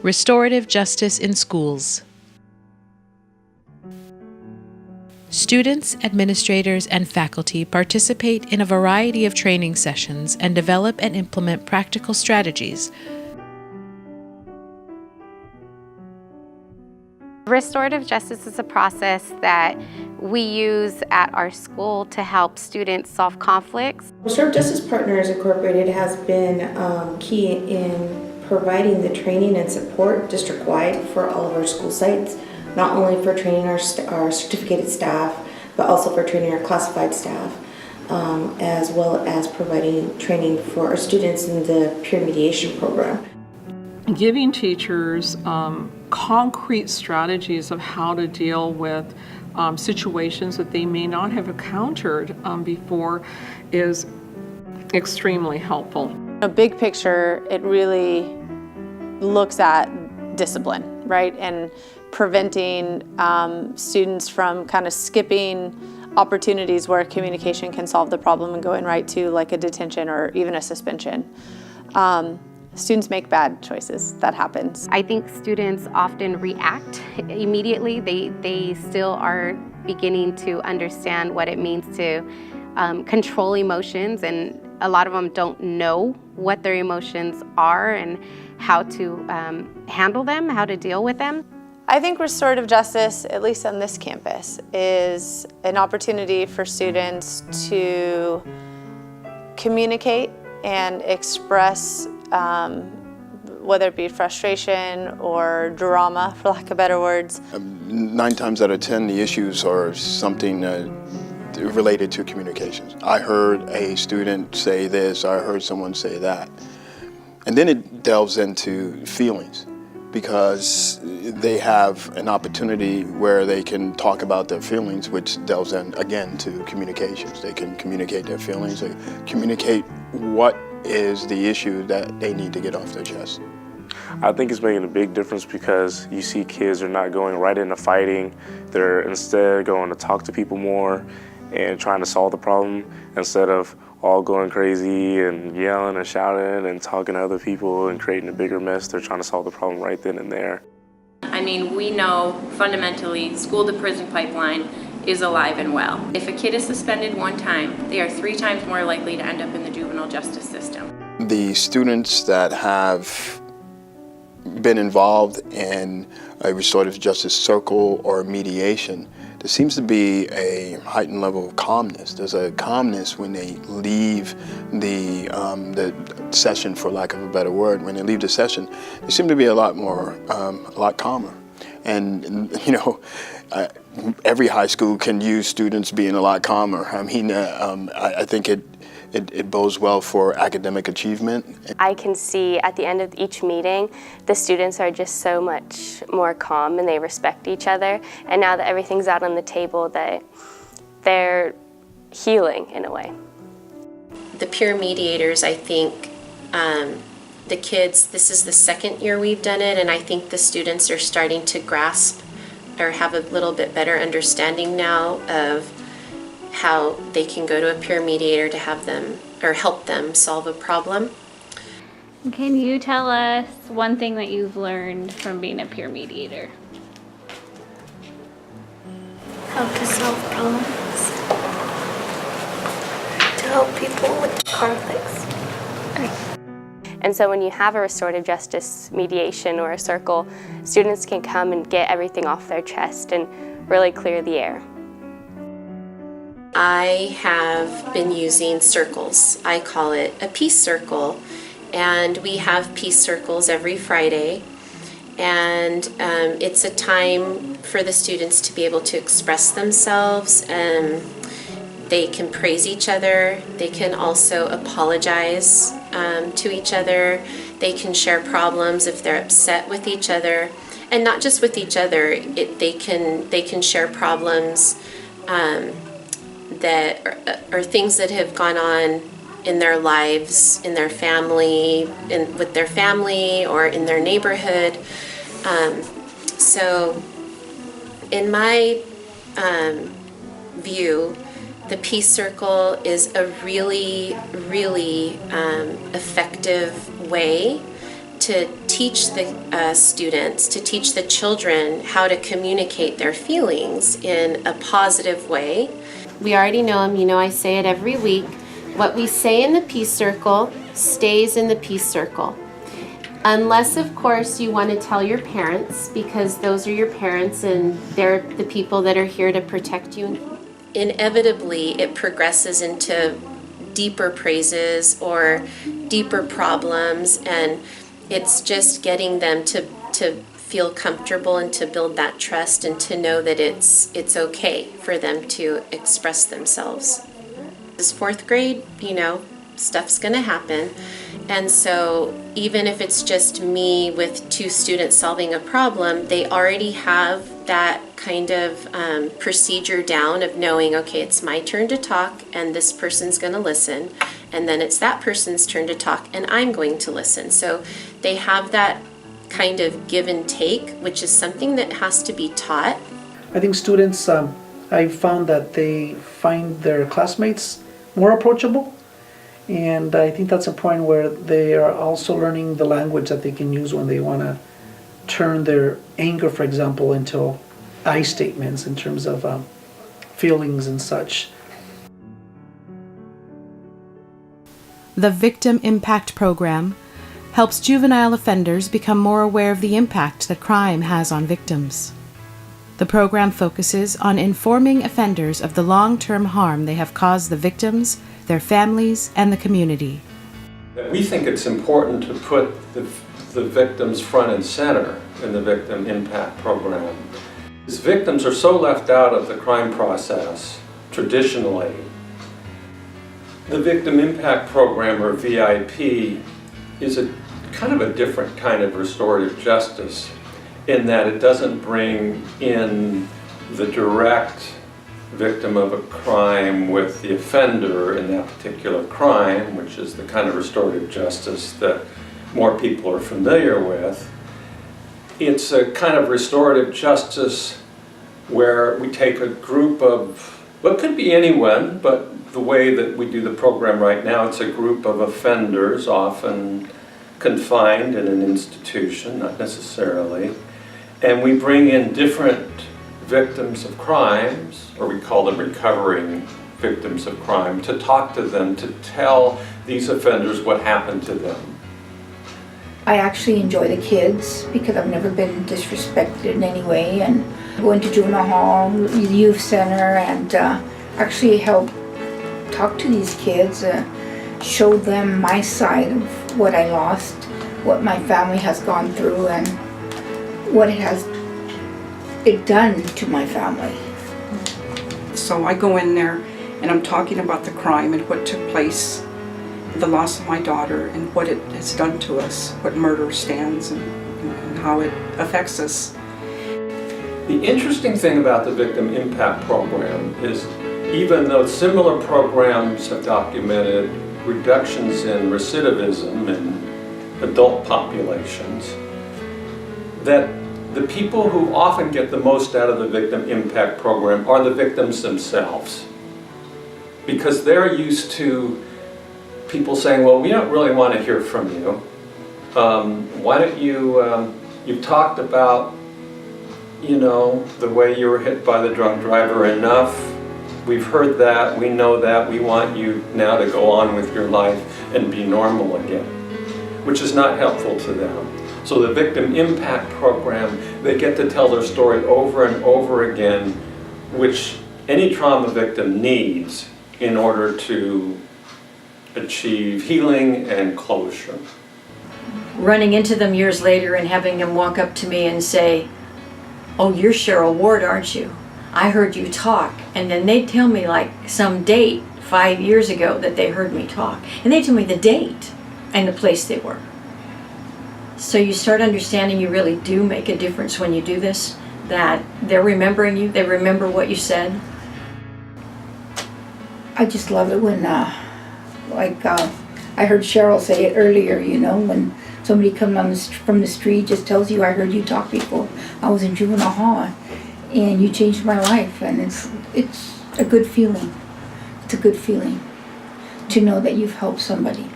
Restorative Justice in Schools. Students, administrators, and faculty participate in a variety of training sessions and develop and implement practical strategies. Restorative justice is a process that we use at our school to help students solve conflicts. Restorative Justice Partners Incorporated has been key in providing the training and support district-wide for all of our school sites, not only for training our certificated staff, but also for training our classified staff, as well as providing training for our students in the peer mediation program. Giving teachers concrete strategies of how to deal with situations that they may not have encountered before is extremely helpful. A big picture, it really looks at discipline, right? And preventing students from kind of skipping opportunities where communication can solve the problem and going right to like a detention or even a suspension. Students make bad choices. That happens. I think students often react immediately. They still are beginning to understand what it means to control emotions, and a lot of them don't know what their emotions are and how to handle them, how to deal with them. I think restorative justice, at least on this campus, is an opportunity for students to communicate and express whether it be frustration or drama, for lack of better words. 9 times out of 10, the issues are something related to communications. I heard a student say this, I heard someone say that. And then it delves into feelings, because they have an opportunity where they can talk about their feelings, which delves in again to communications. They can communicate their feelings, they communicate what is the issue that they need to get off their chest. I think it's making a big difference because you see kids are not going right into fighting. They're instead going to talk to people more and trying to solve the problem instead of all going crazy and yelling and shouting and talking to other people and creating a bigger mess. They're trying to solve the problem right then and there. I mean, we know fundamentally school to prison pipeline is alive and well. If a kid is suspended one time, they are 3 times more likely to end up in the juvenile justice system. The students that have been involved in a restorative justice circle or mediation, there seems to be a heightened level of calmness. There's a calmness when they leave the session, for lack of a better word. When they leave the session, they seem to be a lot calmer. And you know, every high school can use students being a lot calmer. I mean, I think it bodes well for academic achievement. I can see at the end of each meeting, the students are just so much more calm and they respect each other. And now that everything's out on the table, they're healing in a way. The peer mediators, I think, the kids, this is the 2nd year we've done it, and I think the students are starting to grasp or have a little bit better understanding now of how they can go to a peer mediator to have them or help them solve a problem. Can you tell us one thing that you've learned from being a peer mediator? How to solve problems, to help people with conflicts. And so when you have a restorative justice mediation or a circle, students can come and get everything off their chest and really clear the air. I have been using circles. I call it a peace circle, and we have peace circles every Friday, and it's a time for the students to be able to express themselves. They can praise each other. They can also apologize to each other. They can share problems if they're upset with each other, and not just with each other. They can share problems that are things that have gone on in their lives, in their family, with their family, or in their neighborhood. So, in my view, the Peace Circle is a really, really effective way to teach the students, to teach the children how to communicate their feelings in a positive way. We already know them, you know, I say it every week. What we say in the peace circle stays in the peace circle. Unless, of course, you want to tell your parents, because those are your parents and they're the people that are here to protect you. Inevitably, it progresses into deeper praises or deeper problems, and it's just getting them to feel comfortable and to build that trust and to know that it's okay for them to express themselves. This 4th grade, you know, stuff's gonna happen. And so even if it's just me with 2 students solving a problem, they already have that kind of procedure down of knowing, okay, it's my turn to talk and this person's gonna listen. And then it's that person's turn to talk and I'm going to listen. So they have that kind of give and take, which is something that has to be taught. I think students, I've found that they find their classmates more approachable. And I think that's a point where they are also learning the language that they can use when they want to turn their anger, for example, into I statements in terms of feelings and such. The Victim Impact Program helps juvenile offenders become more aware of the impact that crime has on victims. The program focuses on informing offenders of the long-term harm they have caused the victims, their families, and the community. We think it's important to put the victims front and center in the Victim Impact Program. As victims are so left out of the crime process traditionally, the Victim Impact Program, or VIP, is a kind of a different kind of restorative justice in that it doesn't bring in the direct victim of a crime with the offender in that particular crime, which is the kind of restorative justice that more people are familiar with. It's a kind of restorative justice where we take a group of, well, it could be anyone, but the way that we do the program right now, it's a group of offenders, often confined in an institution, not necessarily, and we bring in different victims of crimes, or we call them recovering victims of crime, to talk to them, to tell these offenders what happened to them. I actually enjoy the kids because I've never been disrespected in any way, and going to juvenile hall, youth center, and actually help talk to these kids, show them my side of what I lost, what my family has gone through, and what it has done to my family. So I go in there and I'm talking about the crime and what took place, the loss of my daughter, and what it has done to us, what murder stands and how it affects us. The interesting thing about the Victim Impact Program is even though similar programs have documented reductions in recidivism in adult populations, that the people who often get the most out of the Victim Impact Program are the victims themselves. Because they're used to people saying, well, we don't really want to hear from you. Why don't you, you've talked about, you know, the way you were hit by the drunk driver enough. We've heard that, we know that, we want you now to go on with your life and be normal again, which is not helpful to them. So the Victim Impact Program, they get to tell their story over and over again, which any trauma victim needs in order to achieve healing and closure. Running into them years later and having them walk up to me and say, oh, you're Cheryl Ward, aren't you? I heard you talk. And then they'd tell me like some date 5 years ago that they heard me talk. And they tell me the date and the place they were. So you start understanding you really do make a difference when you do this, that they're remembering you, they remember what you said. I just love it when, I heard Cheryl say it earlier, you know, when somebody comes from the street just tells you, I heard you talk before. I was in juvenile hall and you changed my life, and it's a good feeling. It's a good feeling to know that you've helped somebody.